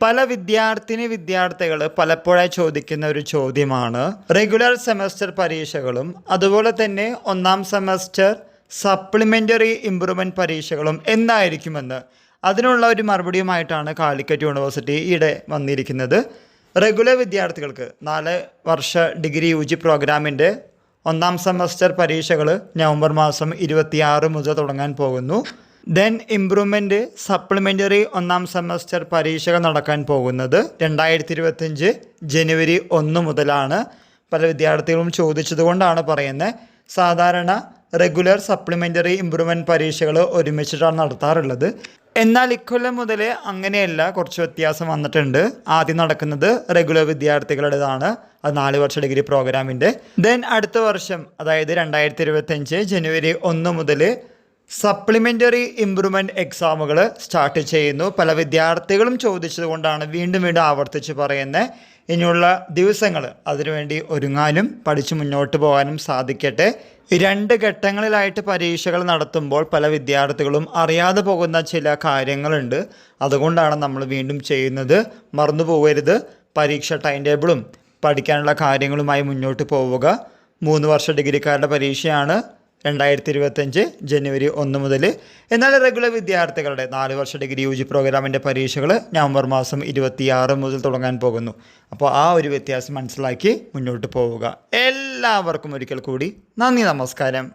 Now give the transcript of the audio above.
പല വിദ്യാർത്ഥികൾ പലപ്പോഴായി ചോദിക്കുന്ന ഒരു ചോദ്യമാണ് റെഗുലർ സെമസ്റ്റർ പരീക്ഷകളും അതുപോലെ തന്നെ ഒന്നാം സെമസ്റ്റർ സപ്ലിമെൻ്ററി ഇംപ്രൂവ്മെൻറ്റ് പരീക്ഷകളും എന്തായിരിക്കുമെന്ന്. അതിനുള്ള ഒരു മറുപടിയുമായിട്ടാണ് കാലിക്കറ്റ് യൂണിവേഴ്സിറ്റി ഈയിടെ വന്നിരിക്കുന്നത്. റെഗുലർ വിദ്യാർത്ഥികൾക്ക് 4 വർഷ ഡിഗ്രി UG പ്രോഗ്രാമിൻ്റെ ഒന്നാം സെമസ്റ്റർ പരീക്ഷകൾ നവംബർ മാസം 26 മുതൽ തുടങ്ങാൻ പോകുന്നു. ദെൻ ഇംപ്രൂവ്മെൻറ്റ് സപ്ലിമെൻ്ററി ഒന്നാം സെമസ്റ്റർ പരീക്ഷകൾ നടക്കാൻ പോകുന്നത് 2025 ജനുവരി 1 മുതലാണ്. പല വിദ്യാർത്ഥികളും ചോദിച്ചതുകൊണ്ടാണ് പറയുന്നത്. സാധാരണ റെഗുലർ സപ്ലിമെൻ്ററി ഇംപ്രൂവ്മെൻറ്റ് പരീക്ഷകൾ ഒരുമിച്ചിട്ടാണ് നടത്താറുള്ളത്. എന്നാൽ ഇക്കൊല്ലം മുതൽ അങ്ങനെയല്ല, കുറച്ച് വ്യത്യാസം വന്നിട്ടുണ്ട്. ആദ്യം നടക്കുന്നത് റെഗുലർ വിദ്യാർത്ഥികളുടേതാണ്, അത് 4 വർഷ ഡിഗ്രി പ്രോഗ്രാമിൻ്റെ. ദെൻ അടുത്ത വർഷം, അതായത് 2025 ജനുവരി 1 മുതൽ സപ്ലിമെൻ്ററി ഇംപ്രൂവ്മെൻറ്റ് എക്സാമുകൾ സ്റ്റാർട്ട് ചെയ്യുന്നു. പല വിദ്യാർത്ഥികളും ചോദിച്ചതുകൊണ്ടാണ് വീണ്ടും ആവർത്തിച്ച് പറയുന്നത്. ഇനിയുള്ള ദിവസങ്ങൾ അതിനുവേണ്ടി ഒരുങ്ങാനും പഠിച്ച് മുന്നോട്ട് പോകാനും സാധിക്കട്ടെ. 2 ഘട്ടങ്ങളിലായിട്ട് പരീക്ഷകൾ നടത്തുമ്പോൾ പല വിദ്യാർത്ഥികളും അറിയാതെ പോകുന്ന ചില കാര്യങ്ങളുണ്ട്. അതുകൊണ്ടാണ് നമ്മൾ വീണ്ടും ചെയ്യുന്നത്. മറന്നു പോകരുത്. പരീക്ഷ ടൈം ടേബിളും പഠിക്കാനുള്ള കാര്യങ്ങളുമായി മുന്നോട്ട് പോവുക. 3 വർഷ ഡിഗ്രിക്കാരുടെ പരീക്ഷയാണ് 2025 ജനുവരി 1 മുതൽ. എന്നാൽ റെഗുലർ വിദ്യാർത്ഥികളുടെ 4 വർഷ ഡിഗ്രി UG പ്രോഗ്രാമിൻ്റെ പരീക്ഷകൾ നവംബർ മാസം 26 മുതൽ തുടങ്ങാൻ പോകുന്നു. അപ്പോൾ ആ ഒരു വ്യത്യാസം മനസ്സിലാക്കി മുന്നോട്ട് പോവുക. എല്ലാവർക്കും ഒരിക്കൽ കൂടി നന്ദി, നമസ്കാരം.